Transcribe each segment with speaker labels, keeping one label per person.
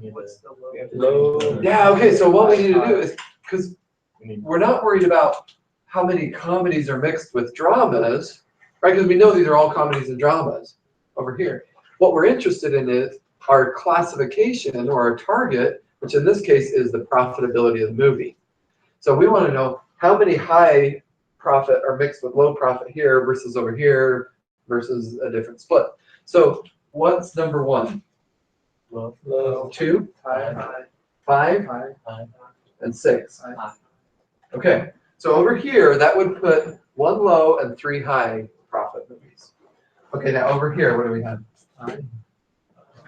Speaker 1: What's the
Speaker 2: Low.
Speaker 3: Yeah, okay, so what we need to do is, because we're not worried about how many comedies are mixed with dramas, right? Because we know these are all comedies and dramas over here. What we're interested in is our classification or our target, which in this case is the profitability of the movie. So we want to know how many high profit are mixed with low profit here versus over here versus a different split. So what's number one?
Speaker 2: Low.
Speaker 3: 2,
Speaker 1: high?
Speaker 3: 5,
Speaker 2: High.
Speaker 3: and 6.
Speaker 1: High.
Speaker 3: Okay, so over here, that would put 1 low and 3 high profit movies. Okay, now over here, what do we have?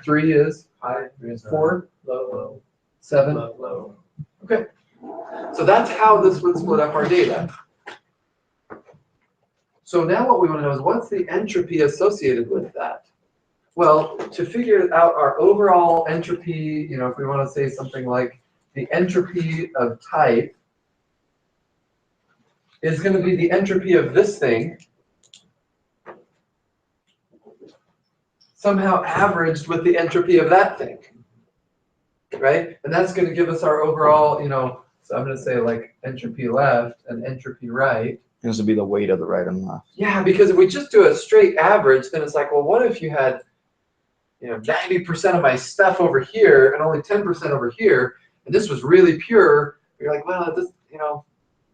Speaker 3: 3 is
Speaker 1: High.
Speaker 3: 4,
Speaker 2: Low.
Speaker 3: 7.
Speaker 2: Low.
Speaker 3: Okay, so that's how this would split up our data. So now what we want to know is what's the entropy associated with that? Well, to figure out our overall entropy, if we want to say something like the entropy of type is going to be the entropy of this thing somehow averaged with the entropy of that thing, right? And that's going to give us our overall, so I'm going to say like entropy left and entropy right.
Speaker 4: This would be the weight of the right and left.
Speaker 3: Yeah, because if we just do a straight average, then it's like, well, what if you had 90% of my stuff over here and only 10% over here, and this was really pure. You're like, well, this,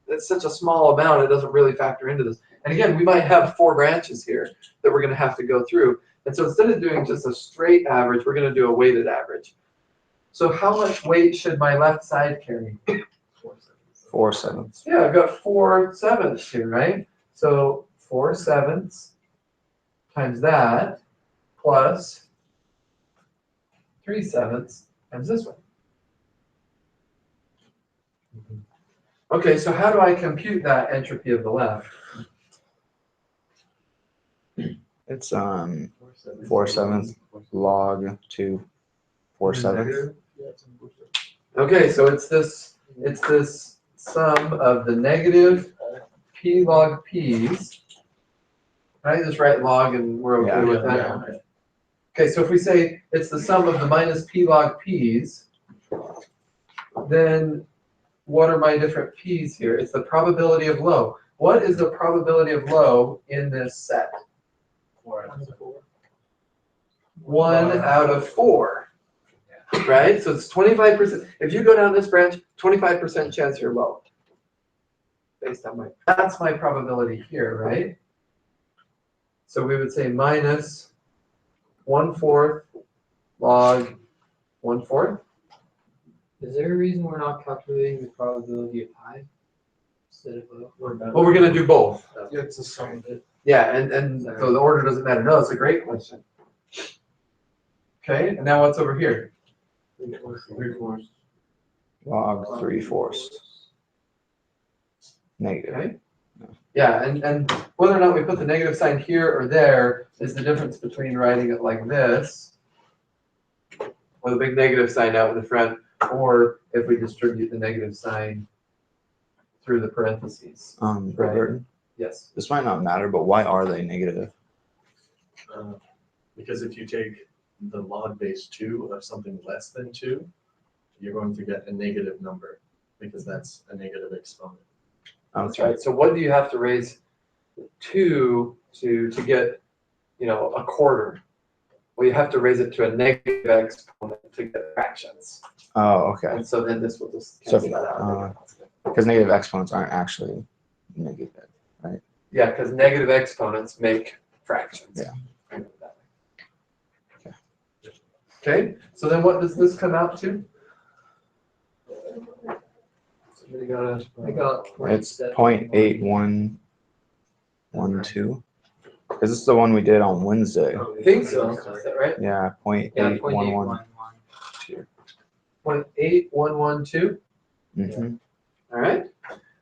Speaker 3: it's such a small amount, it doesn't really factor into this. And again, we might have 4 branches here that we're going to have to go through. And so instead of doing just a straight average, we're going to do a weighted average. So how much weight should my left side carry?
Speaker 4: 4/7.
Speaker 3: Yeah, I've got 4/7 here, right? So 4/7 times that plus 3/7 times this one. Okay, so how do I compute that entropy of the left?
Speaker 4: It's 4/7 log 2 4/7.
Speaker 3: Okay, so it's this sum of the negative p log p's. I just write log and we're okay with that.
Speaker 2: Yeah.
Speaker 3: Okay, so if we say it's the sum of the minus p log p's, then what are my different p's here? It's the probability of low. What is the probability of low in this set? 1 out of 4. Right? So it's 25%. If you go down this branch, 25% chance you're low. Based on that's my probability here, right? So we would say minus 1/4 log 1/4.
Speaker 1: Is there a reason we're not calculating the probability of high instead of low?
Speaker 3: Well, we're going to do both.
Speaker 2: Yeah, it's a sum of it.
Speaker 3: Yeah, and so the order doesn't matter. No, it's a great question. Okay, and now what's over here?
Speaker 2: 3/4.
Speaker 4: Log 3/4. Negative.
Speaker 3: Okay. Yeah, and whether or not we put the negative sign here or there is the difference between writing it like this, with a big negative sign out in the front, or if we distribute the negative sign through the parentheses. Right.
Speaker 4: Burton,
Speaker 3: Yes.
Speaker 4: this might not matter, but why are they negative?
Speaker 5: Because if you take the log base 2 of something less than 2, you're going to get a negative number because that's a negative exponent.
Speaker 3: That's right. So what do you have to raise 2 to get, a quarter? Well, you have to raise it to a negative exponent to get fractions.
Speaker 4: Oh, okay.
Speaker 3: And so then this will just
Speaker 4: So,
Speaker 3: cancel that out.
Speaker 4: because negative exponents aren't actually negative, right?
Speaker 3: Yeah, because negative exponents make fractions.
Speaker 4: Yeah.
Speaker 3: Okay, so then what does this come out to? Somebody got
Speaker 1: I got
Speaker 4: It's 0.8112. Because this is the one we did on Wednesday.
Speaker 3: I think so. Is that right?
Speaker 4: Yeah, 0.8112.
Speaker 3: 0.8112.
Speaker 4: Mm-hmm.
Speaker 3: All right.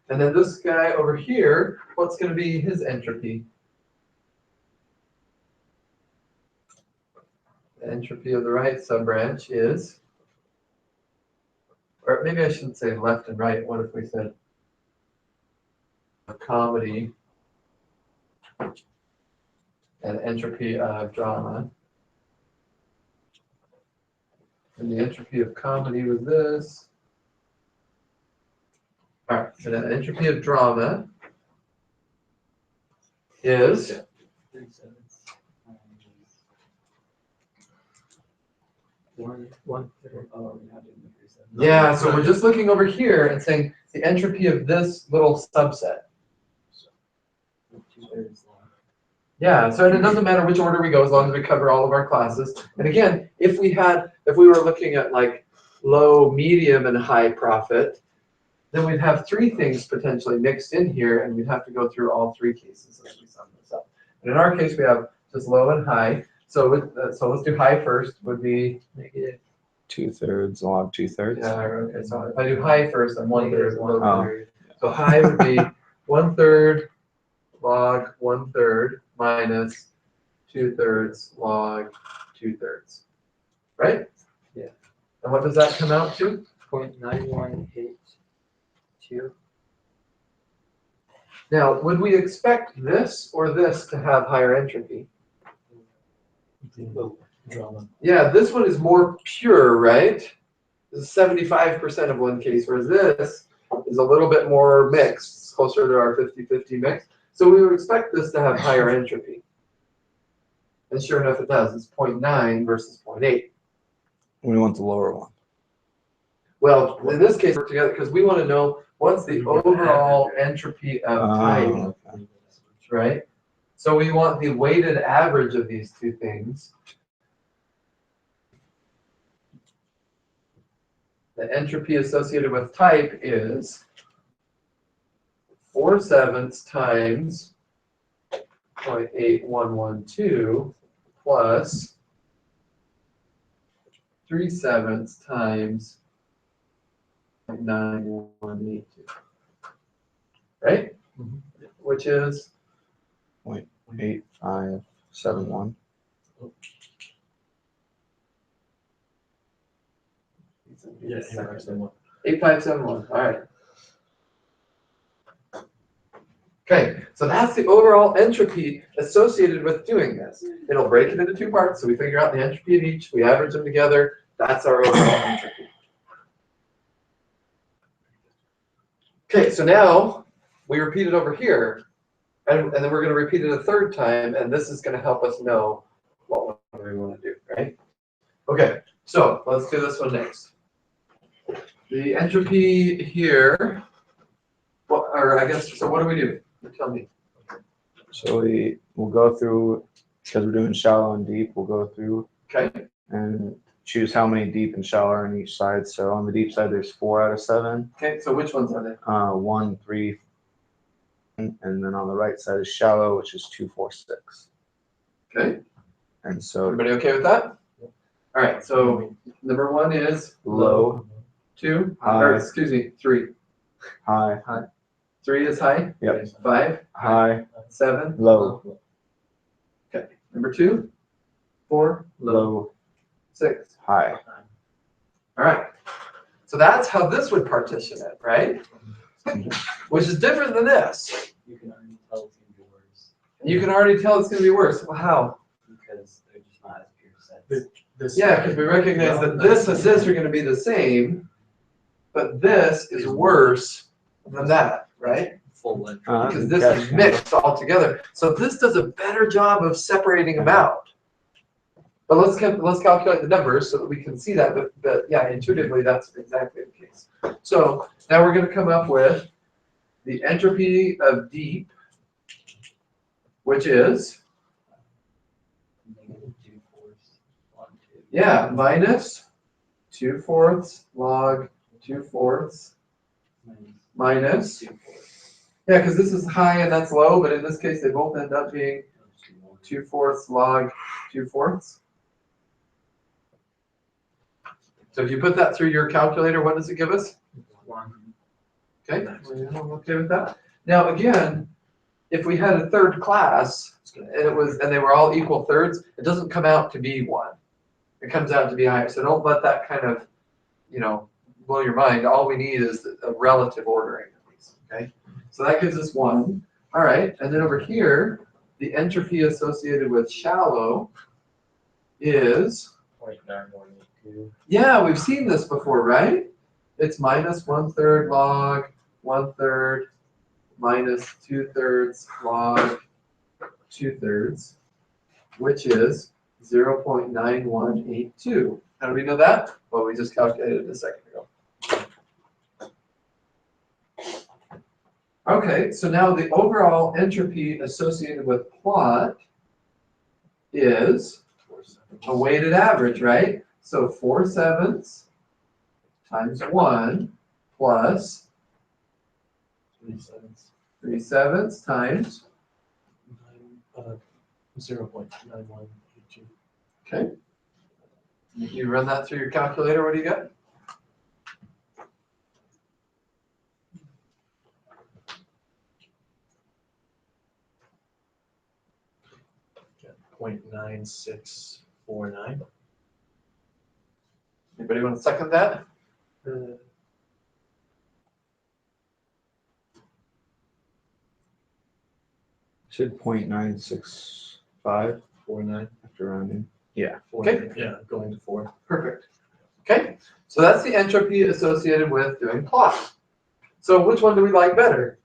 Speaker 3: And then this guy over here, what's going to be his entropy? The entropy of the right subbranch is, or maybe I shouldn't say left and right. What if we said a comedy and entropy of drama And the entropy of comedy was this. All right, so the entropy of drama is,
Speaker 1: 3/7. 1/3. Oh, we're not doing the 3/7.
Speaker 3: yeah, so we're just looking over here and saying the entropy of this little subset.
Speaker 1: 2/3 long.
Speaker 3: Yeah, so it doesn't matter which order we go as long as we cover all of our classes. And again, if we were looking at like low, medium, and high profit, then we'd have three things potentially mixed in here, and we'd have to go through all three cases as we sum this up. And in our case, we have just low and high. So let's do high first. Would be
Speaker 1: Negative.
Speaker 4: 2/3 log 2/3.
Speaker 3: yeah. Okay. So if I do high first, I'm 1/3.
Speaker 1: Negative
Speaker 3: Low.
Speaker 1: 1/3.
Speaker 3: So high would be 1/3 log 1/3 minus 2/3 log 2/3. Right?
Speaker 1: Yeah.
Speaker 3: And what does that come out to?
Speaker 1: 0.9182.
Speaker 3: Now, would we expect this or this to have higher entropy?
Speaker 2: Drama.
Speaker 3: Yeah, this one is more pure, right? This is 75% of one case, whereas this is a little bit more mixed, it's closer to our 50-50 mix. So we would expect this to have higher entropy. And sure enough, it does. It's 0.9 versus 0.8.
Speaker 4: We want the lower one.
Speaker 3: Well, in this case, we're together because we want to know what's the overall entropy of type,
Speaker 4: Okay.
Speaker 3: right? So we want the weighted average of these two things. The entropy associated with type is 4/7 times 0.8112 plus 3/7 times 0.9182. Right? Which is
Speaker 4: 0.8571.
Speaker 5: Yeah, 8571.
Speaker 3: 8571. All right. Okay, so that's the overall entropy associated with doing this. It'll break it into two parts, so we figure out the entropy of each, we average them together, that's our overall entropy. Okay, so now we repeat it over here, and then we're going to repeat it a third time, and this is going to help us know what we want to do, right? Okay, so let's do this one next. The entropy here, well, or I guess, so what do we do? Tell me.
Speaker 4: So we'll go through, because we're doing shallow and deep, we'll go through
Speaker 3: Okay.
Speaker 4: and choose how many deep and shallow are on each side. So on the deep side, there's 4 out of 7.
Speaker 3: Okay, so which ones are they?
Speaker 4: 1, 3, and then on the right side is shallow, which is 2, 4, 6.
Speaker 3: Okay,
Speaker 4: And so
Speaker 3: everybody okay with that? All right, so number 1 is
Speaker 4: low,
Speaker 3: 2,
Speaker 4: High.
Speaker 3: or excuse me, 3.
Speaker 4: high,
Speaker 3: 3 is high?
Speaker 4: Yep.
Speaker 3: 5,
Speaker 4: high,
Speaker 3: 7.
Speaker 4: low,
Speaker 3: Okay, number 2, 4,
Speaker 4: low,
Speaker 3: 6.
Speaker 4: high.
Speaker 3: All right, so that's how this would partition it, right? Which is different than this.
Speaker 1: You can already tell it's gonna be worse
Speaker 3: You can already tell it's going to be worse. Well, how?
Speaker 1: because they're just not as pure sets.
Speaker 2: This
Speaker 3: Yeah, because we recognize that this and this are going to be the same, but this is worse than that, right?
Speaker 1: Full length.
Speaker 3: Because this is mixed all together. So this does a better job of separating them out. But let's calculate the numbers so that we can see that. But yeah, intuitively, that's exactly the case. So now we're going to come up with the entropy of deep, which is,
Speaker 1: Negative 2/4 log 2.
Speaker 3: yeah, minus 2/4 log 2/4 minus,
Speaker 1: 2/4.
Speaker 3: yeah, because this is high and that's low, but in this case, they both end up being 2/4 log 2/4. So if you put that through your calculator, what does it give us?
Speaker 1: 1.
Speaker 3: Okay, I'm okay with that. Now again, if we had a third class and they were all equal thirds, it doesn't come out to be 1. It comes out to be higher. So don't let that kind of, blow your mind. All we need is a relative ordering of these. Okay, so that gives us 1. All right, and then over here, the entropy associated with shallow is
Speaker 2: 0.918.
Speaker 3: Yeah, we've seen this before, right? It's minus 1/3 log 1/3 minus 2/3 log 2/3, which is 0.9182. How do we know that? Well, we just calculated it a second ago. Okay, so now the overall entropy associated with plot is a weighted average, right? So 4/7 times 1 plus 3/7 times,
Speaker 5: 0.9182.
Speaker 3: okay. You run that through your calculator, what do you get?
Speaker 5: Yeah, 0.9649.
Speaker 3: Anybody want to second that?
Speaker 4: Should 0.965
Speaker 5: 49.
Speaker 4: after rounding.
Speaker 3: Okay.
Speaker 5: Yeah, going to 4.
Speaker 3: Perfect. Okay, so that's the entropy associated with doing plot. So which one do we like better?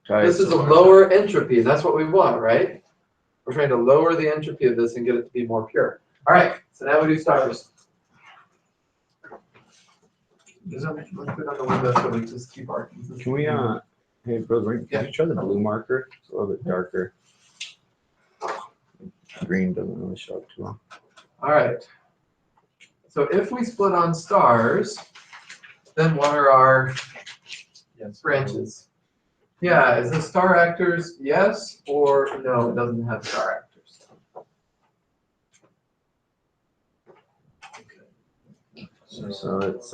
Speaker 3: This is a lower entropy, and that's what we want, right? We're trying to lower the entropy of this and get it to be more pure. All right, so now we do stars. Let's put it on the window so we just keep our consistency.
Speaker 4: Can we, hey, brother,
Speaker 3: Yeah.
Speaker 4: can you try the blue marker? It's a little bit darker. Green doesn't really show up too well.
Speaker 3: All right. So if we split on stars, then what are our
Speaker 5: Yes.
Speaker 3: branches? Yeah, is this star actors yes or no? It doesn't have star actors.
Speaker 5: Okay.
Speaker 4: So it's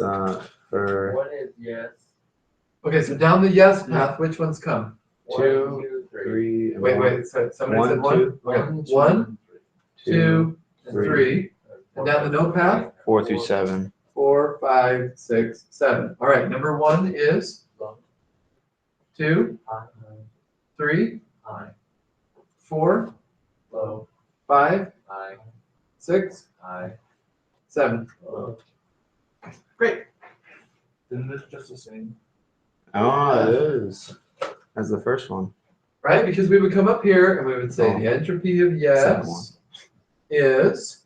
Speaker 4: for
Speaker 1: What is yes?
Speaker 3: Okay, so down the yes path, which ones come?
Speaker 4: 2, 3, and
Speaker 3: Wait,
Speaker 4: 1.
Speaker 3: wait, so somebody
Speaker 4: One,
Speaker 3: said one?
Speaker 4: two.
Speaker 3: Okay,
Speaker 1: One,
Speaker 3: 1, 2,
Speaker 4: 3,
Speaker 3: 3. And down the no path?
Speaker 4: 4 through 7.
Speaker 3: 4, 5, 6, 7. All right, number 1 is 2, 3,
Speaker 5: High.
Speaker 3: 4,
Speaker 5: Low.
Speaker 3: 5,
Speaker 5: High.
Speaker 3: 6,
Speaker 5: High.
Speaker 3: 7.
Speaker 5: Low.
Speaker 3: Great.
Speaker 5: Isn't this just the same?
Speaker 4: Oh, it is. As the first one.
Speaker 3: Right? Because we would come up here and we would say the entropy of
Speaker 4: Second one.
Speaker 3: yes is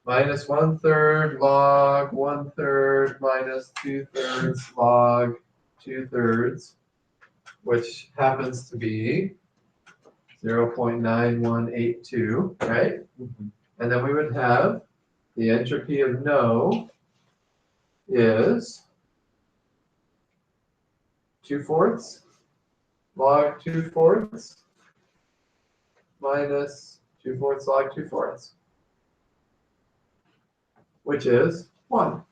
Speaker 3: minus 1/3 log 1/3 minus 2/3 log 2/3, which happens to be 0.9182, right? And then we would have the entropy of no is 2/4 log 2/4 minus 2/4 log 2/4, which is 1.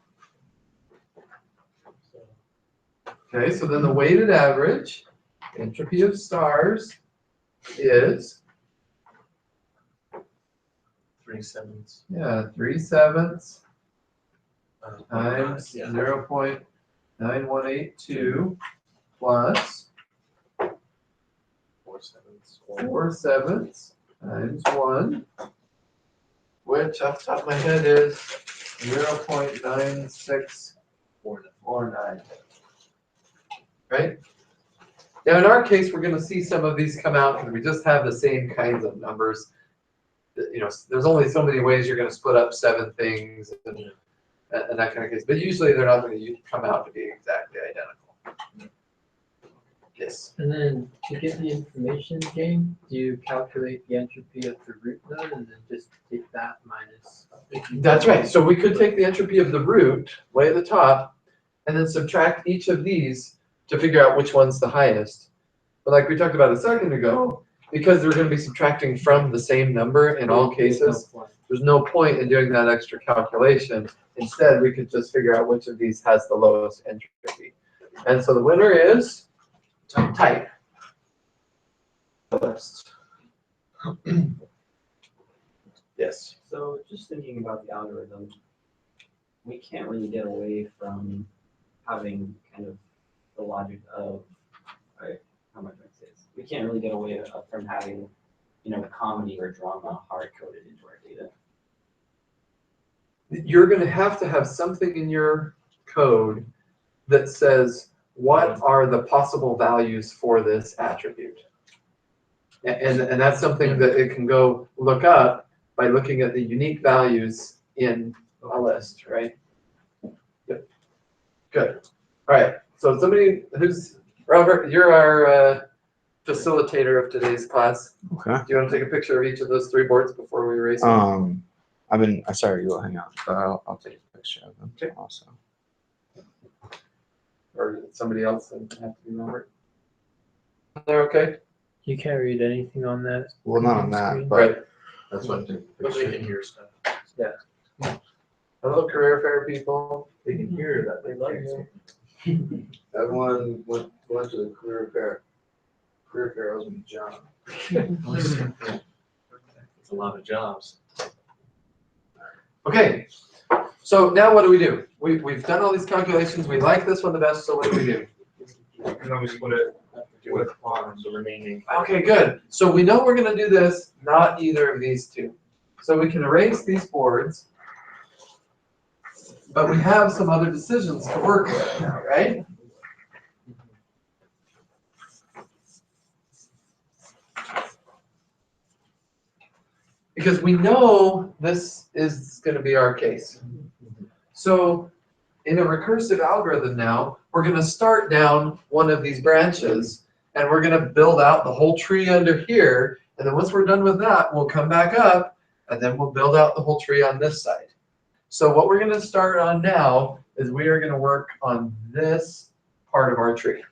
Speaker 3: Okay, so then the weighted average entropy of stars is
Speaker 5: 3/7.
Speaker 3: 3/7 times
Speaker 5: Yeah.
Speaker 3: 0.9182 plus
Speaker 5: 4/7.
Speaker 3: 4/7 times 1, which off the top of my head is 0.9649. Right? Now in our case, we're going to see some of these come out because we just have the same kinds of numbers. You know, there's only so many ways you're going to split up 7 things and that kind of case. But usually they're not going to come out to be exactly identical. Yes.
Speaker 1: And then to get the information gain, do you calculate the entropy of the root node and then just take that minus?
Speaker 3: That's right. So we could take the entropy of the root way at the top and then subtract each of these to figure out which one's the highest. But like we talked about a second ago, because they're going to be subtracting from the same number in all cases, there's no point in doing that extra calculation. Instead, we could just figure out which of these has the lowest entropy. And so the winner is type. Yes.
Speaker 6: So just thinking about the algorithm, we can't really get away from having kind of the logic of, how much I say this? We can't really get away from having, comedy or drama hard coded into our data.
Speaker 3: you're gonna have to have something in your code that says, what are the possible values for this attribute? And that's something that it can go look up by looking at the unique values in a list, right? Yep. Good. All right. So somebody who's, Robert, you're our facilitator of today's class.
Speaker 4: Okay.
Speaker 3: Do you want to take a picture of each of those 3 boards before we erase them?
Speaker 4: Sorry, you will hang on, but I'll take a picture of them
Speaker 3: Okay.
Speaker 4: also.
Speaker 3: Or somebody else doesn't have to be Robert? They're okay?
Speaker 1: You can't read anything on that.
Speaker 4: Well, not on that,
Speaker 1: Screen.
Speaker 4: but
Speaker 3: Right.
Speaker 5: That's what, but they can hear stuff.
Speaker 3: Hello, career fair people. They can hear that. They love you.
Speaker 4: everyone went to the career fair. Career fair was my job.
Speaker 5: It's a lot of jobs.
Speaker 3: Okay, so now what do? We've done all these calculations. We like this one the best, so what do?
Speaker 2: And then we split it with on the remaining.
Speaker 3: Okay, good. So we know we're gonna do this, not either of these two. So we can erase these boards. But we have some other decisions to work with now, right? Because we know this is going to be our case. So in a recursive algorithm now, we're going to start down one of these branches, and we're going to build out the whole tree under here. And then once we're done with that, we'll come back up, and then we'll build out the whole tree on this side. So what we're going to start on now is we are going to work on this part of our tree.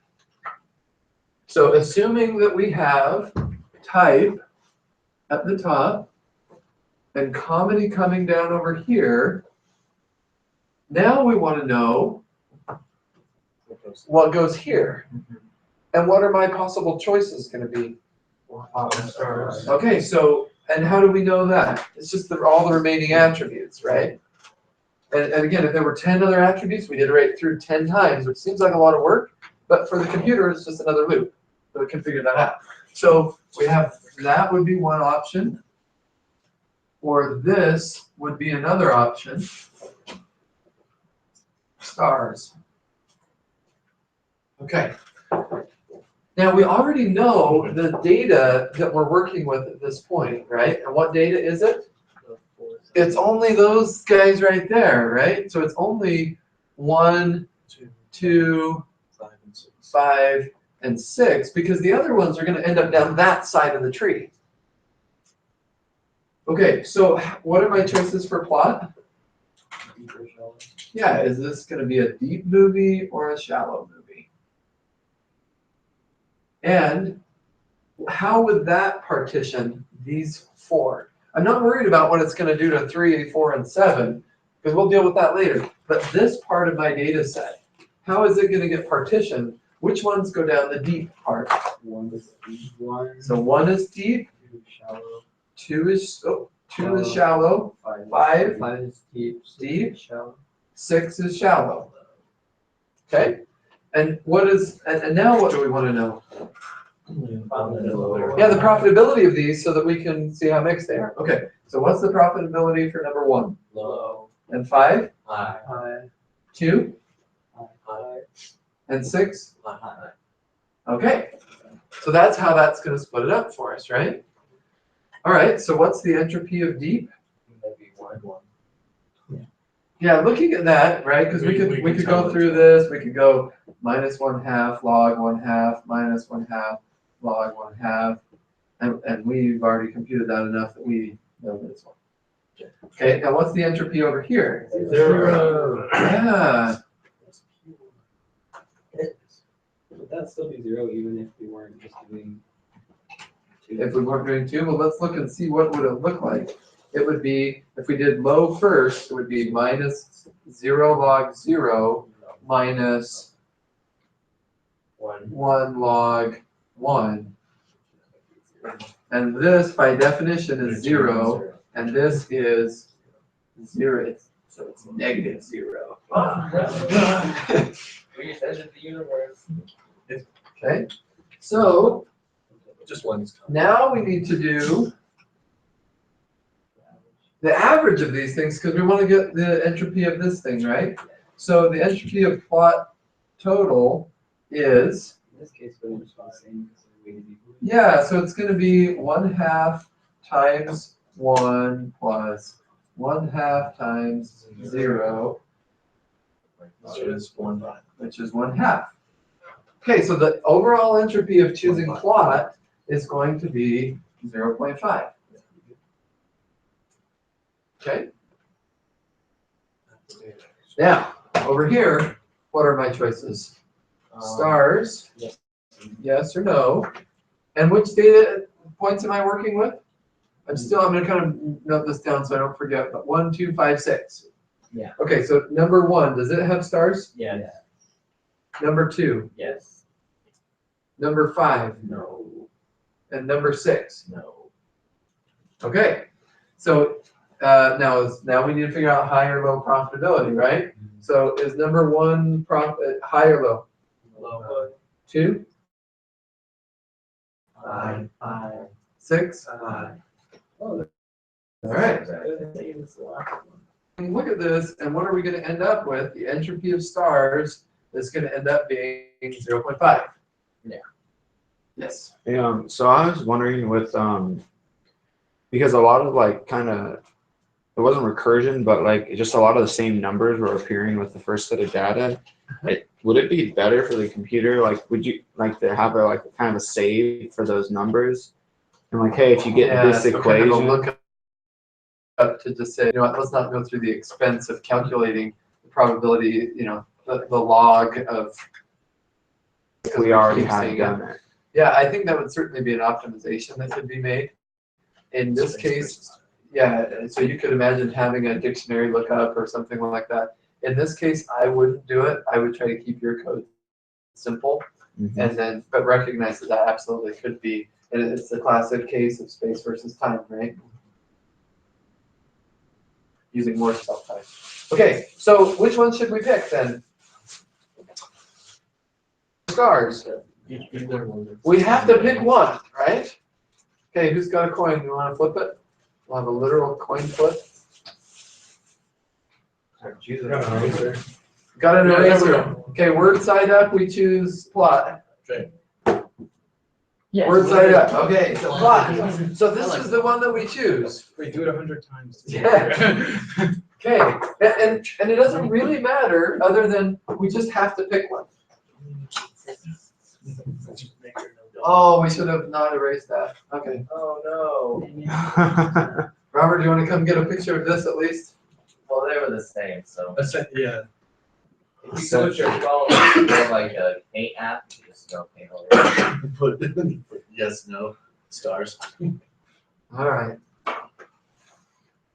Speaker 3: So assuming that we have type at the top, and comedy coming down over here, now we want to know what goes here. And what are my possible choices going to be? Okay, so, and how do we know that? It's just all the remaining attributes, right? And again, if there were 10 other attributes, we'd iterate through 10 times, which seems like a lot of work, but for the computer, it's just another loop. So it can figure that out. So we have, that would be one option. Or this would be another option. Stars. Okay. Now we already know the data that we're working with at this point, right? And what data is it? It's only those guys right there, right? So it's only 1, 2, 5, and 6, because the other ones are going to end up down that side of the tree. Okay, so what are my choices for plot? Yeah, is this going to be a deep movie or a shallow movie? And how would that partition these 4? I'm not worried about what it's going to do to 3, 4, and 7, because we'll deal with that later. But this part of my data set, how is it going to get partitioned? Which ones go down the deep part?
Speaker 6: 1 is deep, 1.
Speaker 3: So 1 is deep,
Speaker 6: 2 is shallow.
Speaker 3: 2 is shallow, 5
Speaker 1: is deep.
Speaker 3: Deep.
Speaker 1: Shallow.
Speaker 3: 6 is shallow. Okay? And what is, and now what do we want to know? Yeah, the profitability of these so that we can see how mixed they are. Okay, so what's the profitability for number 1?
Speaker 5: Low.
Speaker 3: And 5?
Speaker 5: High.
Speaker 3: 2?
Speaker 5: High.
Speaker 3: And 6?
Speaker 5: High.
Speaker 3: Okay, so that's how that's going to split it up for us, right? All right, so what's the entropy of deep?
Speaker 5: Maybe 1.
Speaker 3: Yeah, looking at that, right? Because we could go through this. We could go -1/2 log 1/2 -1/2 log 1/2, and we've already computed that enough that we know this one. Okay, now what's the entropy over here?
Speaker 1: 0.
Speaker 3: Yeah.
Speaker 6: Would that still be 0 even if we weren't just doing 2?
Speaker 3: If we weren't doing 2, well, let's look and see what would it look like. It would be, if we did low first, it would be -0 log 0 minus 1 log 1. And this, by definition, is 0, and this is 0. So it's -0.
Speaker 1: We ended the universe.
Speaker 3: Okay, so
Speaker 5: Just 1 is common.
Speaker 3: now we need to do the average of these things, because we want to get the entropy of this thing, right? So the entropy of plot total is,
Speaker 6: In this case, we're just the same because we weighted equally.
Speaker 3: yeah, so it's going to be 1/2 times 1 plus 1/2 times 0,
Speaker 5: Which is 1/5.
Speaker 3: which is 1/2. Okay, so the overall entropy of choosing plot is going to be 0.5. Okay? Now, over here, what are my choices? Stars,
Speaker 6: yes.
Speaker 3: yes or no. And which data points am I working with? I'm gonna kind of note this down so I don't forget, but 1, 2, 5, 6.
Speaker 6: Yeah.
Speaker 3: Okay, so number 1, does it have stars?
Speaker 6: Yes.
Speaker 3: Number 2,
Speaker 6: Yes.
Speaker 3: number 5,
Speaker 6: No.
Speaker 3: and number 6.
Speaker 6: No.
Speaker 3: Okay, so now we need to figure out high or low profitability, right? So is number 1 profit high or low?
Speaker 6: Low.
Speaker 3: 2,
Speaker 6: 5.
Speaker 3: 6?
Speaker 6: 5.
Speaker 3: All right.
Speaker 6: It was the last one.
Speaker 3: Look at this, and what are we going to end up with? The entropy of stars is going to end up being 0.5.
Speaker 6: Yeah.
Speaker 3: Yes.
Speaker 4: So I was wondering with because a lot of like kind of it wasn't recursion, but like just a lot of the same numbers were appearing with the first set of data. Would it be better for the computer? Like, would you like to have a like kind of a save for those numbers? And like, hey, if you get this
Speaker 3: so kind of a
Speaker 4: equation,
Speaker 3: look up to just say, you know what, let's not go through the expense of calculating the probability, the log of.
Speaker 4: we already
Speaker 3: keep
Speaker 4: had
Speaker 3: seeing
Speaker 4: done it.
Speaker 3: Yeah, I think that would certainly be an optimization that could be made. In this case, yeah, so you could imagine having a dictionary lookup or something like that. In this case, I wouldn't do it. I would try to keep your code simple, and then, but recognize that that absolutely could be, and it's the classic case of space versus time, right? Using more self-time. Okay, so which one should we pick then? Stars. We have to pick one, right? Okay, who's got a coin? You want to flip it? We'll have a literal coin flip. Got an eraser. Okay, word side up, we choose plot.
Speaker 5: Okay.
Speaker 1: Yes.
Speaker 3: Word side up. Okay, so plot. So this is the one that we choose.
Speaker 2: Wait, do it 100 times.
Speaker 3: Yeah. Okay, and it doesn't really matter other than we just have to pick one. Oh, we should have not erased that. Okay.
Speaker 6: Oh, no.
Speaker 3: Robert, do you want to come get a picture of this at least?
Speaker 6: Well, they were the same, so.
Speaker 5: Yeah.
Speaker 6: If you switch your phone to like a paint app, you just go paint over.
Speaker 5: Put yes, no, stars.
Speaker 3: All right.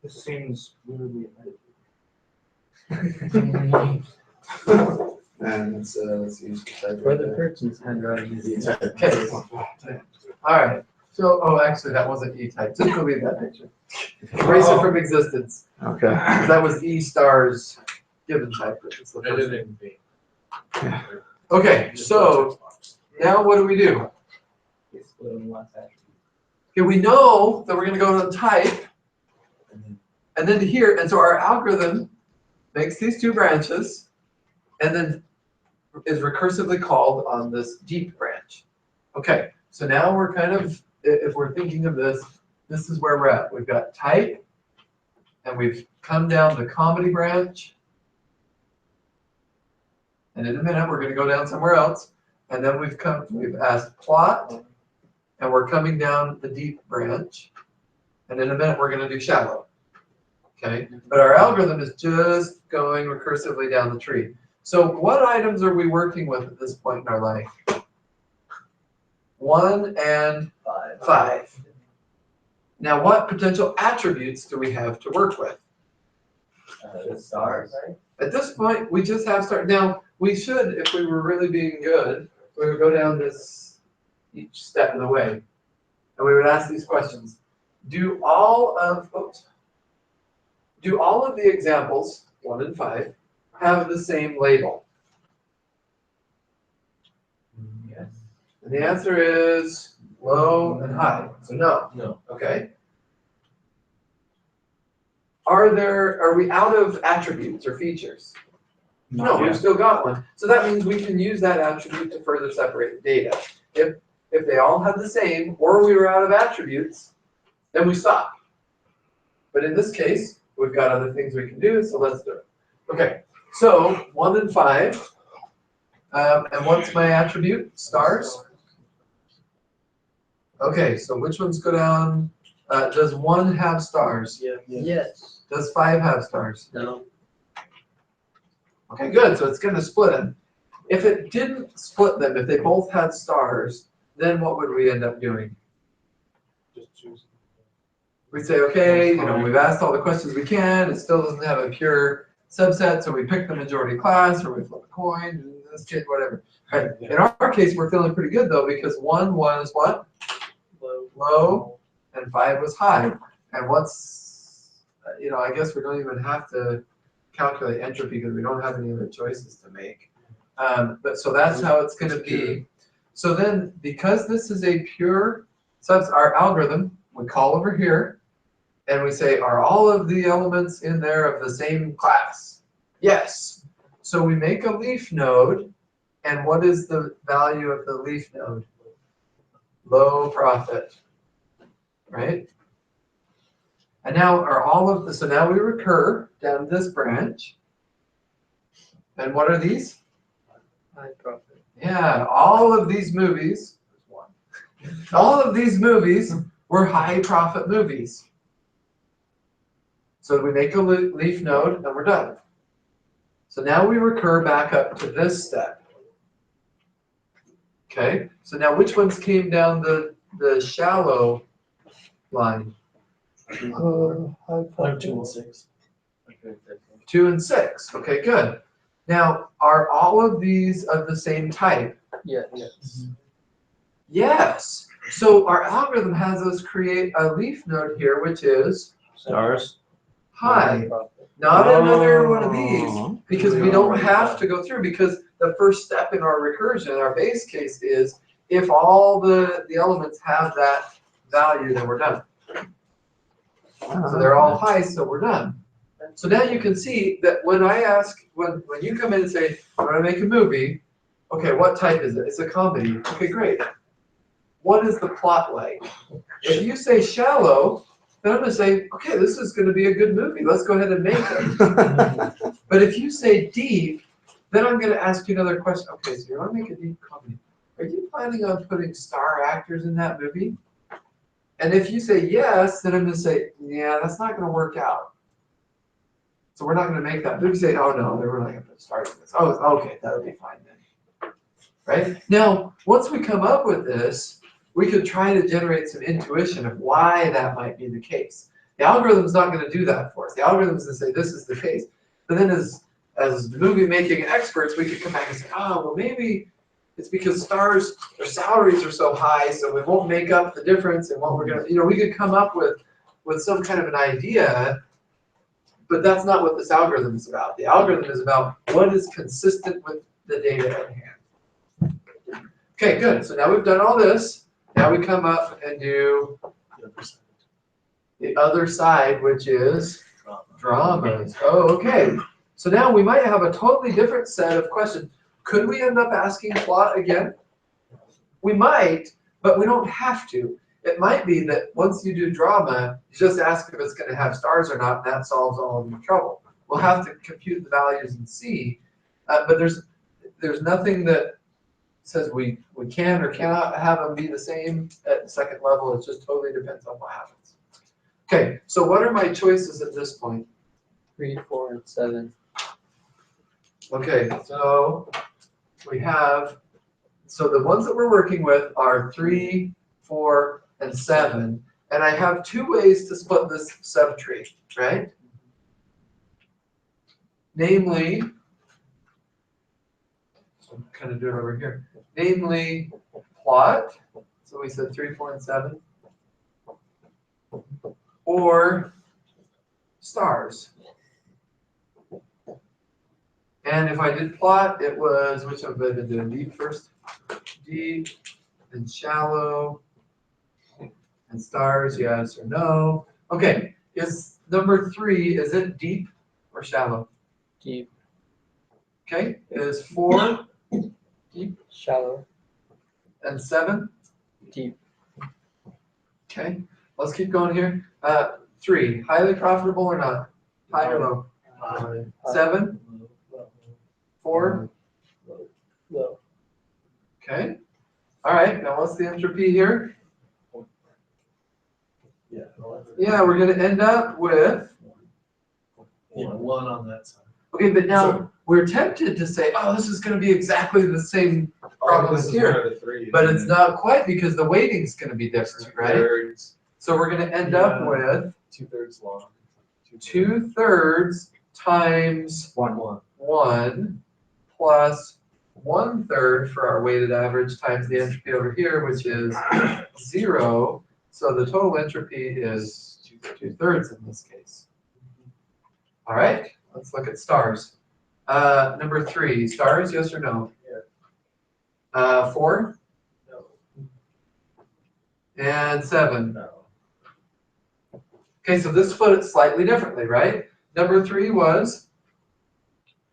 Speaker 2: This seems weirdly
Speaker 3: And let's use
Speaker 1: For the person's handwriting is
Speaker 3: Okay. All right. So, oh, actually, that wasn't E-type. Just delete that picture. Erase it from existence.
Speaker 4: Okay.
Speaker 3: That was E stars given type. It's the first thing. Okay, so now what do? Okay, we know that we're going to go to type, and then to here, and so our algorithm makes these two branches, and then is recursively called on this deep branch. Okay, so now we're kind of, if we're thinking of this, this is where we're at. We've got type, and we've come down the comedy branch, and in a minute we're going to go down somewhere else, and then we've asked plot, and we're coming down the deep branch, and in a minute we're going to do shallow. Okay, but our algorithm is just going recursively down the tree. So what items are we working with at this point in our life? 1 and 5. Now what potential attributes do we have to work with?
Speaker 6: Stars, right?
Speaker 3: At this point, we just have start. Now we should, if we were really being good, we would go down this each step of the way, and we would ask these questions. Do all of the examples, 1 and 5, have the same label?
Speaker 6: Yes.
Speaker 3: And the answer is low and high. So no.
Speaker 5: No.
Speaker 3: Okay. are we out of attributes or features? No, we've still got one. So that means we can use that attribute to further separate the data. If they all have the same, or we were out of attributes, then we stop. But in this case, we've got other things we can do, so let's do it. Okay, so 1 and 5. And what's my attribute? Stars? Okay, so which ones go down? Does 1 have stars?
Speaker 1: Yes.
Speaker 3: Does 5 have stars?
Speaker 1: No.
Speaker 3: Okay, good, so it's gonna split them. If it didn't split them, if they both had stars, then what would we end up doing?
Speaker 2: Just choose.
Speaker 3: We'd say, okay, we've asked all the questions we can, it still doesn't have a pure subset, so we pick the majority class, or we flip a coin, in this case, whatever. Right. In our case, we're feeling pretty good though, because 1 was what? Low, and 5 was high. And what's, I guess we don't even have to calculate entropy because we don't have any other choices to make. But so that's how it's going to be. So then, because this is a pure subset, our algorithm, we call over here, and we say, are all of the elements in there of the same class? Yes. So we make a leaf node, and what is the value of the leaf node? Low profit, right? And now are all of the, so now we recur down this branch. And what are these?
Speaker 1: High profit.
Speaker 3: Yeah, all of these movies, all of these movies were high profit movies. So we make a leaf node and we're done. So now we recur back up to this step. Okay, so now which ones came down the shallow line?
Speaker 5: 2 and 6.
Speaker 3: 2 and 6. Okay, good. Now, are all of these of the same type?
Speaker 1: Yes.
Speaker 3: Yes. So our algorithm has us create a leaf node here, which is
Speaker 4: Stars.
Speaker 3: high. Not another one of these, because we don't have to go through, because the first step in our recursion, our base case is, if all the elements have that value, then we're done. So they're all high, so we're done. So now you can see that when I ask, when you come in and say, I want to make a movie, okay, what type is it? It's a comedy. Okay, great. What is the plot like? If you say shallow, then I'm going to say, okay, this is going to be a good movie. Let's go ahead and make it. But if you say deep, then I'm going to ask you another question. Okay, so you want to make a deep comedy. Are you planning on putting star actors in that movie? And if you say yes, then I'm going to say, yeah, that's not going to work out. So we're not going to make that. If you say, oh no, we're not going to put stars in this. Oh, okay, that'll be fine then. Right? Now, once we come up with this, we could try to generate some intuition of why that might be the case. The algorithm's not going to do that for us. The algorithm's going to say this is the case. But then as movie making experts, we could come back and say, oh, well, maybe it's because stars, their salaries are so high, so we won't make up the difference in what we're going to, we could come up with some kind of an idea, but that's not what this algorithm is about. The algorithm is about what is consistent with the data at hand. Okay, good. So now we've done all this. Now we come up and do the other side, which is dramas. Oh, okay. So now we might have a totally different set of questions. Could we end up asking plot again? We might, but we don't have to. It might be that once you do drama, you just ask if it's going to have stars or not, and that solves all of your trouble. We'll have to compute the values and see, but there's nothing that says we can or cannot have them be the same at the second level. It just totally depends on what happens. Okay, so what are my choices at this point?
Speaker 1: 3, 4, and 7.
Speaker 3: Okay, so we have, so the ones that we're working with are 3, 4, and 7. And I have 2 ways to split this subtree, right? Namely, so I'm kind of do it over here. Namely, plot. So we said 3, 4, and 7. Or stars. And if I did plot, it was, which one have I been doing? Deep first? Deep, and shallow, and stars, yes or no. Okay, is number 3, is it deep or shallow?
Speaker 1: Deep,
Speaker 3: Okay, is 4
Speaker 1: shallow,
Speaker 3: and 7?
Speaker 1: deep,
Speaker 3: Okay, let's keep going here. 3, highly profitable or not? High or low?
Speaker 1: high,
Speaker 3: 7, 4,
Speaker 1: low.
Speaker 3: okay. All right, now what's the entropy here?
Speaker 5: Yeah.
Speaker 3: Yeah, we're gonna end up with,
Speaker 5: Yeah, 1 on that side.
Speaker 3: okay, but now we're tempted to say, oh, this is gonna be exactly the same problem as here. But it's not quite because the weighting's gonna be different, right? So we're gonna end up with
Speaker 5: 2/3 log.
Speaker 3: 2/3 times 1 plus 1/3 for our weighted average times the entropy over here, which is 0. So the total entropy is 2/3 in this case. All right, let's look at stars. Number 3, stars, yes or no? 4
Speaker 5: No.
Speaker 3: and 7.
Speaker 5: No.
Speaker 3: Okay, so this split it slightly differently, right? Number 3 was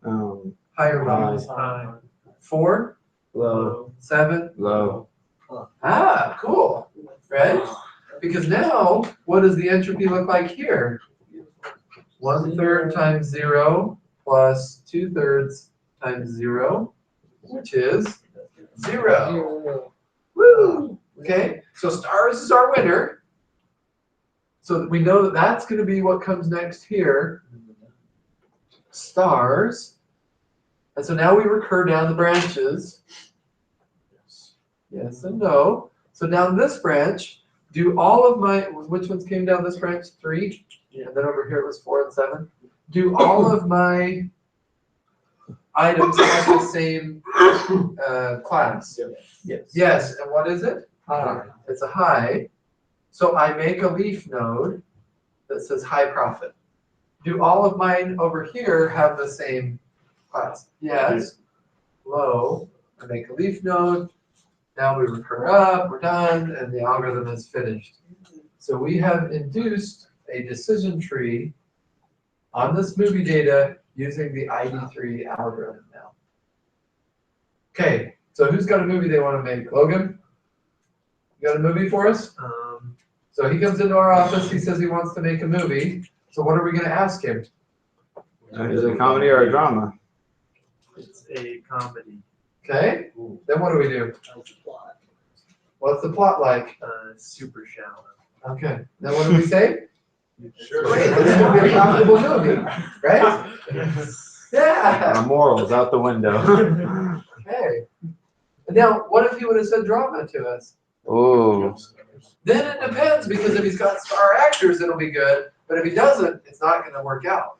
Speaker 3: higher low.
Speaker 5: High.
Speaker 3: 4,
Speaker 4: Low.
Speaker 3: 7.
Speaker 4: Low.
Speaker 3: Ah, cool, right? Because now, what does the entropy look like here? 1/3 times 0 plus 2/3 times 0, which is 0. Woo! Okay, so stars is our winner. So we know that that's going to be what comes next here. Stars. And so now we recur down the branches. Yes and no. So down this branch, do all of my, which ones came down this branch? 3?
Speaker 5: Yeah.
Speaker 3: And then over here it was 4 and 7. Do all of my items have the same class?
Speaker 1: Yes.
Speaker 3: Yes, and what is it?
Speaker 1: High.
Speaker 3: It's a high. So I make a leaf node that says high profit. Do all of mine over here have the same class? Yes. Low. I make a leaf node. Now we recur up, we're done, and the algorithm is finished. So we have induced a decision tree on this movie data using the ID3 algorithm now. Okay, so who's got a movie they want to make? Logan? You got a movie for us? So he comes into our office, he says he wants to make a movie. So what are we going to ask him?
Speaker 4: Is it a comedy or a drama?
Speaker 2: It's a comedy.
Speaker 3: Okay, then what do we do? What's the plot like?
Speaker 2: Super shallow.
Speaker 3: Okay, then what do we say?
Speaker 5: Sure.
Speaker 3: Great, this will be a profitable movie, right? Yeah.
Speaker 4: Morals out the window.
Speaker 3: Okay. Now, what if he would have said drama to us?
Speaker 4: Ooh.
Speaker 3: Then it depends, because if he's got star actors, it'll be good. But if he doesn't, it's not going to work out.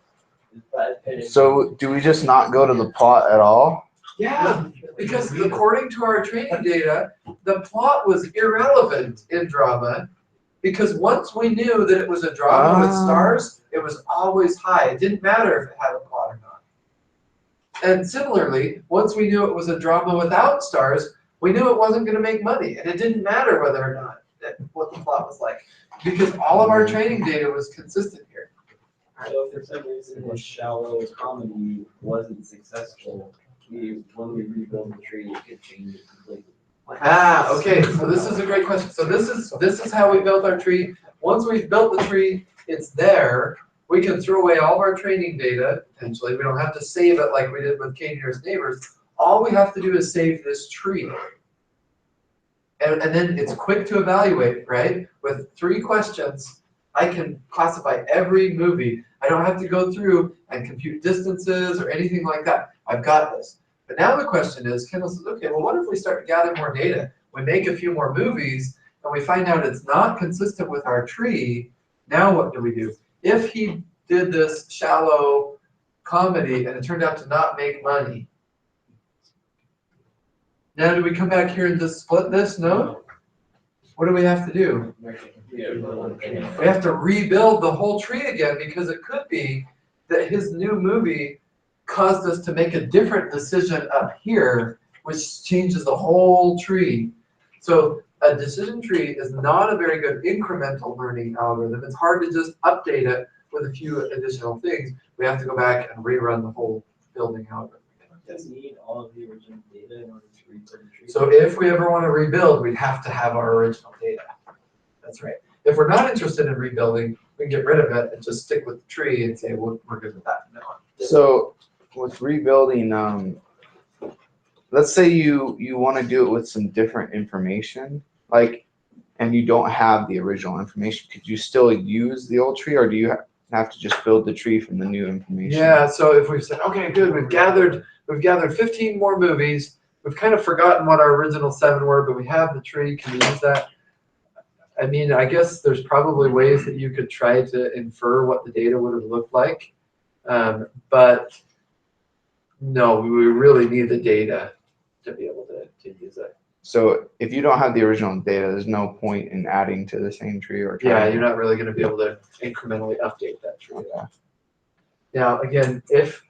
Speaker 4: So do we just not go to the plot at all?
Speaker 3: Yeah, because according to our training data, the plot was irrelevant in drama, because once we knew that it was a drama with stars, it was always high. It didn't matter if it had a plot or not. And similarly, once we knew it was a drama without stars, we knew it wasn't going to make money, and it didn't matter whether or not what the plot was like, because all of our training data was consistent here.
Speaker 6: So if for some reason the shallow comedy wasn't successful, when we rebuild the tree, it could change it completely.
Speaker 3: Ah, okay, so this is a great question. So this is how we built our tree. Once we've built the tree, it's there. We can throw away all of our training data, potentially. We don't have to save it like we did with Katie Nearest Neighbors. All we have to do is save this tree. And then it's quick to evaluate, right? With 3 questions, I can classify every movie. I don't have to go through and compute distances or anything like that. I've got this. But now the question is, Kendall says, okay, well, what if we start to gather more data? We make a few more movies, and we find out it's not consistent with our tree. Now what do we do? If he did this shallow comedy and it turned out to not make money, now do we come back here and just split this? No? What do we have to do? We have to rebuild the whole tree again, because it could be that his new movie caused us to make a different decision up here, which changes the whole tree. So a decision tree is not a very good incremental learning algorithm. It's hard to just update it with a few additional things, we have to go back and rerun the whole building algorithm.
Speaker 6: Does need all of the original data in order to rebuild the tree.
Speaker 3: So if we ever want to rebuild, we'd have to have our original data. That's right. If we're not interested in rebuilding, we can get rid of it and just stick with the tree and say, well, we're good with that from now on.
Speaker 4: So with rebuilding, let's say you want to do it with some different information, like, and you don't have the original information. Could you still use the old tree, or do you have to just build the tree from the new information?
Speaker 3: Yeah. So if we've said, okay, good, we've gathered 15 more movies. We've kind of forgotten what our original 7 were, but we have the tree. Can we use that? I mean, I guess there's probably ways that you could try to infer what the data would have looked like. But no, we really need the data to be able to use it.
Speaker 4: So if you don't have the original data, there's no point in adding to the same tree or trying
Speaker 3: Yeah,
Speaker 4: to-
Speaker 3: you're not really going to be able to incrementally update that tree.
Speaker 4: Okay.
Speaker 3: Now, again, if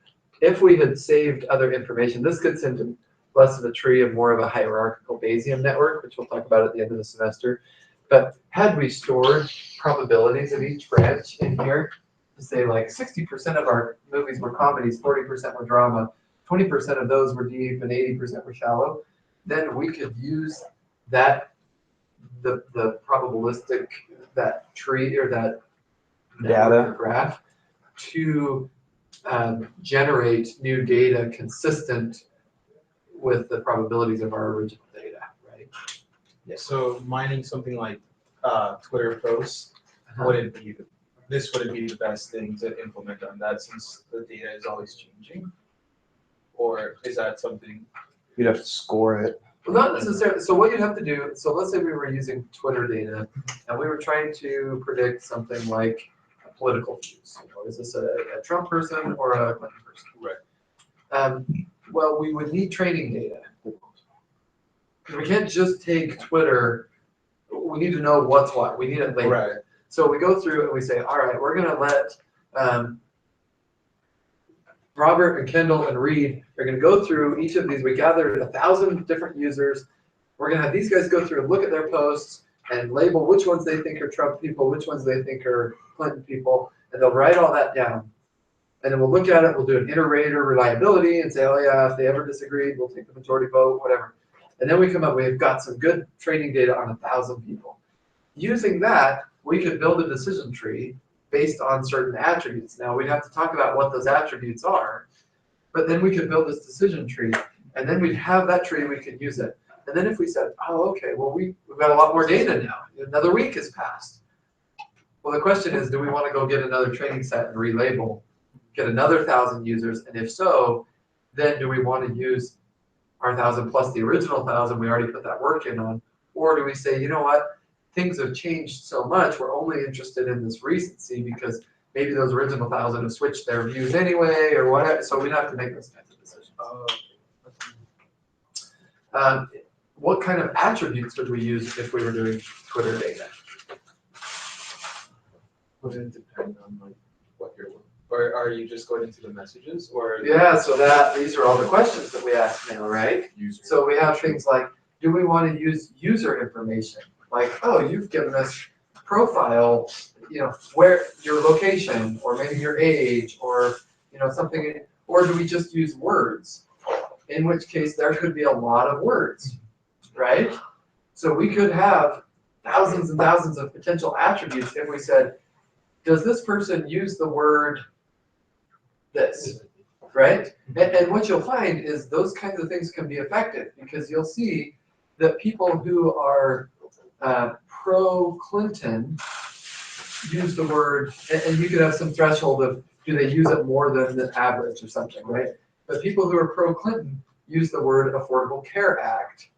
Speaker 3: we had saved other information, this gets into less of a tree and more of a hierarchical Bayesian network, which we'll talk about at the end of the semester. But had we stored probabilities of each branch in here, to say like 60% of our movies were comedies, 40% were drama, 20% of those were deep, and 80% were shallow, then we could use that, the probabilistic, that tree or that
Speaker 4: Data.
Speaker 3: graph to generate new data consistent with the probabilities of our original data, right?
Speaker 2: So mining something like Twitter posts, wouldn't be the best thing to implement on that, since the data is always changing? Or is that something?
Speaker 4: You'd have to score it.
Speaker 3: Well, not necessarily. So what you'd have to do, so let's say we were using Twitter data and we were trying to predict something like political views. You know, is this a Trump person or a Clinton person?
Speaker 2: Right.
Speaker 3: Well, we would need training data. We can't just take Twitter. We need to know what's what. We need it labeled.
Speaker 2: Right.
Speaker 3: So we go through and we say, all right, we're going to let Robert and Kendall and Reed are going to go through each of these. We gathered 1,000 different users. We're going to have these guys go through and look at their posts and label which ones they think are Trump people, which ones they think are Clinton people, and they'll write all that down. And then we'll look at it, we'll do an iterator reliability and say, oh yeah, if they ever disagreed, we'll take the majority vote, whatever. And then we come up, we've got some good training data on 1,000 people. Using that, we could build a decision tree based on certain attributes. Now we'd have to talk about what those attributes are, but then we could build this decision tree, and then we'd have that tree, we could use it. And then if we said, oh, okay, well, we've got a lot more data now. Another week has passed. Well, the question is, do we want to go get another training set and relabel, get another 1,000 users? And if so, then do we want to use our 1,000 plus the original 1,000 we already put that work in on? Or do we say, you know what, things have changed so much, we're only interested in this recency because maybe those original 1,000 have switched their views anyway or whatever. So we'd have to make those kinds of decisions. What kind of attributes would we use if we were doing Twitter data?
Speaker 2: Would it depend on like what you're looking, or are you just going into the messages, or?
Speaker 3: Yeah, so these are all the questions that we ask now, right? So we have things like, do we want to use user information? Like, oh, you've given us profile, you know, where your location, or maybe your age, or you know something, or do we just use words? In which case, there could be a lot of words, right? So we could have thousands and thousands of potential attributes if we said, does this person use the word this, right? And what you'll find is those kinds of things can be effective, because you'll see that people who are pro-Clinton use the word, and you could have some threshold of, do they use it more than the average or something, right? But people who are pro-Clinton use the word Affordable Care Act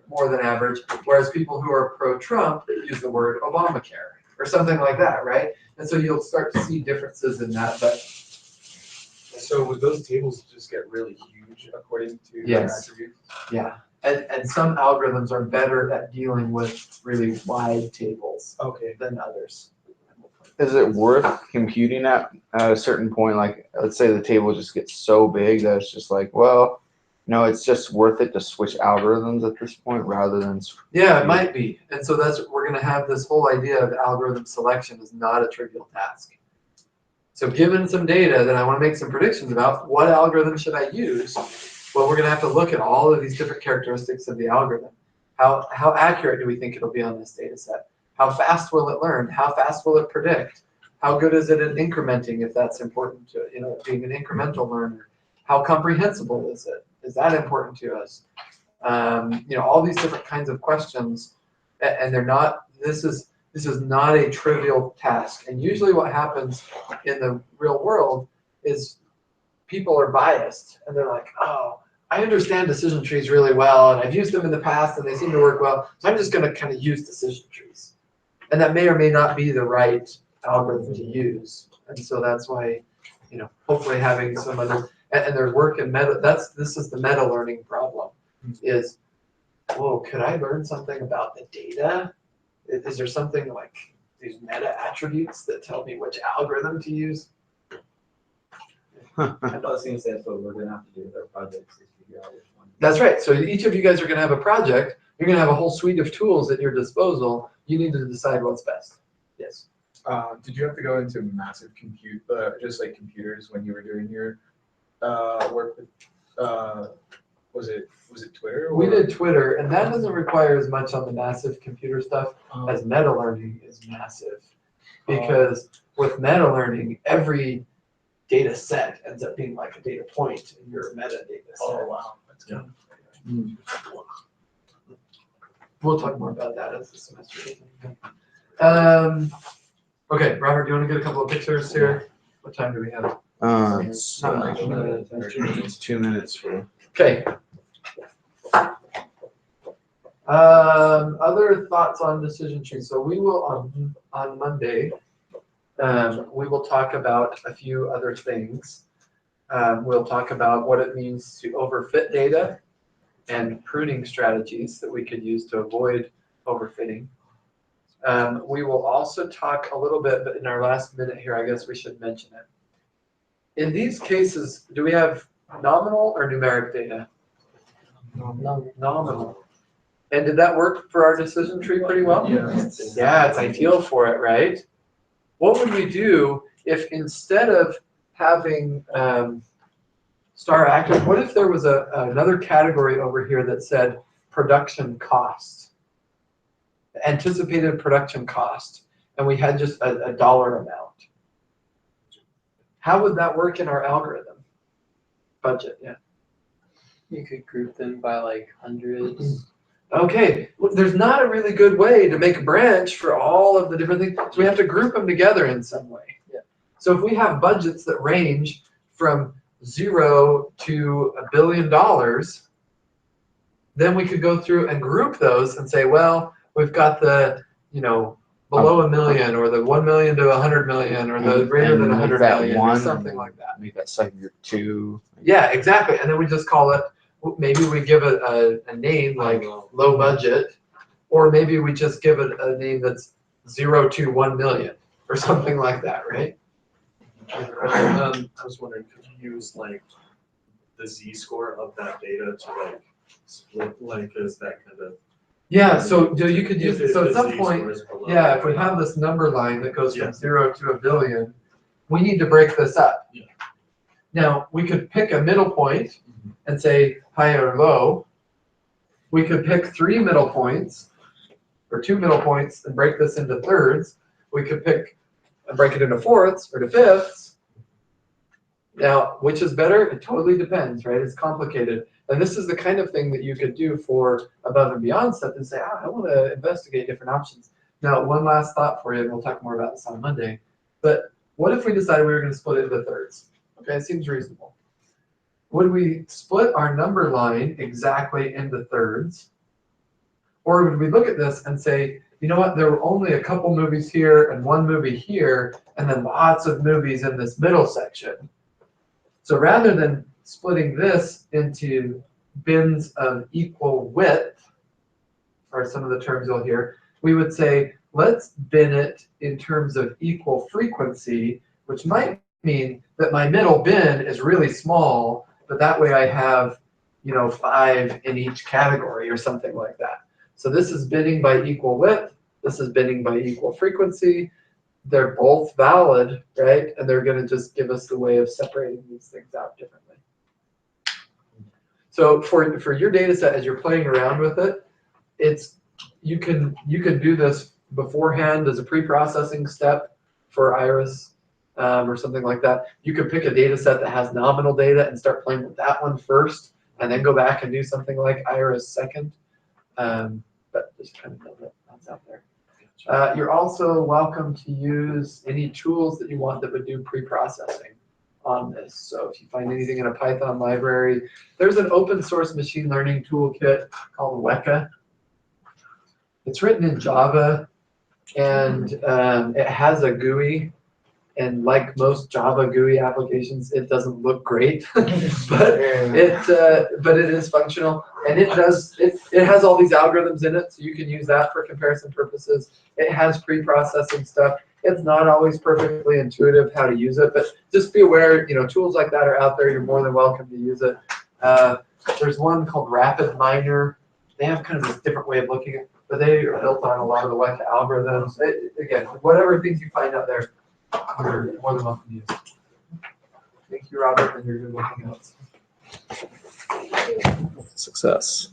Speaker 3: more than average, whereas people who are pro-Trump use the word Obamacare or something like that, right? And so you'll start to see differences in that. But
Speaker 2: So would those tables just get really huge according to their
Speaker 3: Yes.
Speaker 2: attributes?
Speaker 3: yeah, and some algorithms are better at dealing with really wide tables
Speaker 2: Okay.
Speaker 3: than others.
Speaker 4: Is it worth computing at a certain point? Like, let's say the table just gets so big that it's just like, well, no, it's just worth it to switch algorithms at this point rather than.
Speaker 3: Yeah, it might be. And so we're going to have this whole idea of algorithm selection is not a trivial task. So given some data that I want to make some predictions about, what algorithm should I use? Well, we're going to have to look at all of these different characteristics of the algorithm. How accurate do we think it'll be on this data set? How fast will it learn? How fast will it predict? How good is it at incrementing, if that's important to it, being an incremental learner? How comprehensible is it? Is that important to us? All these different kinds of questions, and they're not. This is not a trivial task. And usually, what happens in the real world is people are biased, and they're like, "Oh, I understand decision trees really well, and I've used them in the past, and they seem to work well. So I'm just going to kind of use decision trees," and that may or may not be the right algorithm to use. And so that's why, hopefully having some other and their work in meta. This is the meta learning problem. Is, whoa, could I learn something about the data? Is there something like these meta attributes that tell me which algorithm to use?
Speaker 6: I was going to say that's what we're going to have to do with our projects, is figure out which one.
Speaker 3: That's right. So each of you guys are going to have a project. You're going to have a whole suite of tools at your disposal. You need to decide what's best. Yes.
Speaker 2: Did you have to go into massive just like computers when you were doing your work with, was it Twitter?
Speaker 3: We did Twitter, and that doesn't require as much on the massive computer stuff as meta learning is massive. Because with meta learning, every data set ends up being like a data point in your metadata set.
Speaker 2: Oh, wow. That's good.
Speaker 3: We'll talk more about that as the semester goes on. Okay, Robert, do you want to get a couple of pictures here? What time do we have?
Speaker 4: It's 2 minutes for.
Speaker 3: Okay. Other thoughts on decision trees. So we will on Monday. We will talk about a few other things. We'll talk about what it means to overfit data and pruning strategies that we could use to avoid overfitting. We will also talk a little bit, but in our last minute here, I guess we should mention it. In these cases, do we have nominal or numeric data? Nominal. And did that work for our decision tree pretty well?
Speaker 2: Yeah.
Speaker 3: Yeah, it's ideal for it, right? What would we do if instead of having star active, what if there was another category over here that said production cost, anticipated production cost, and we had just a dollar amount? How would that work in our algorithm? Budget, yeah.
Speaker 1: You could group them by like hundreds.
Speaker 3: Okay, well, there's not a really good way to make a branch for all of the different things, so we have to group them together in some way.
Speaker 1: Yeah.
Speaker 3: So if we have budgets that range from 0 to $1 billion, then we could go through and group those and say, well, we've got the, below $1 million, or the 1 million to 100 million, or the greater than 100 million, or something like that.
Speaker 4: Make that second group 2.
Speaker 3: Yeah, exactly. And then we just call it, maybe we give it a name like low budget, or maybe we just give it a name that's 0 to 1 million, or something like that, right?
Speaker 5: I was wondering, could you use like the z-score of that data to like split, like is that kind of?
Speaker 3: Yeah, so you could use,
Speaker 5: If
Speaker 3: so at
Speaker 5: the
Speaker 3: some
Speaker 5: z-score
Speaker 3: point,
Speaker 5: is below
Speaker 3: yeah, if we
Speaker 5: or
Speaker 3: have
Speaker 5: not.
Speaker 3: this number line that goes from
Speaker 5: Yeah.
Speaker 3: 0 to $1 billion, we need to break this up.
Speaker 5: Yeah.
Speaker 3: Now, we could pick a middle point and say high or low. We could pick 3 middle points, or 2 middle points, and break this into thirds. We could pick and break it into fourths or to fifths. Now, which is better? It totally depends, right? It's complicated. And this is the kind of thing that you could do for above and beyond stuff and say, I want to investigate different options. Now, one last thought for you, and we'll talk more about this on Monday. But what if we decided we were going to split it into thirds? Okay, it seems reasonable. Would we split our number line exactly into thirds? Or would we look at this and say, you know what, there were only a couple movies here and 1 movie here, and then lots of movies in this middle section. So rather than splitting this into bins of equal width, or some of the terms you'll hear, we would say, let's bin it in terms of equal frequency, which might mean that my middle bin is really small, but that way I have, 5 in each category or something like that. So this is binning by equal width. This is binning by equal frequency. they're both valid, right? And they're going to just give us the way of separating these things out differently. So for your data set, as you're playing around with it, you can do this beforehand as a pre-processing step for Iris or something like that. You could pick a data set that has nominal data and start playing with that one first, and then go back and do something like Iris second. But just kind of know that that's out there. You're also welcome to use any tools that you want that would do pre-processing on this. So if you find anything in a Python library, there's an open source machine learning toolkit called Weka. It's written in Java, and it has a GUI. And like most Java GUI applications, it doesn't look great, but it is functional, and it has all these algorithms in it, so you can use that for comparison purposes. It has pre-processing stuff. It's not always perfectly intuitive how to use it, but just be aware, tools like that are out there. You're more than welcome to use it. There's one called Rapid Miner. They have kind of this different way of looking at it, but they are built on a lot of the Weka algorithms. Again, whatever things you find out there, you're more than welcome to use. Thank you, Robert, and your good looking notes.
Speaker 5: Success.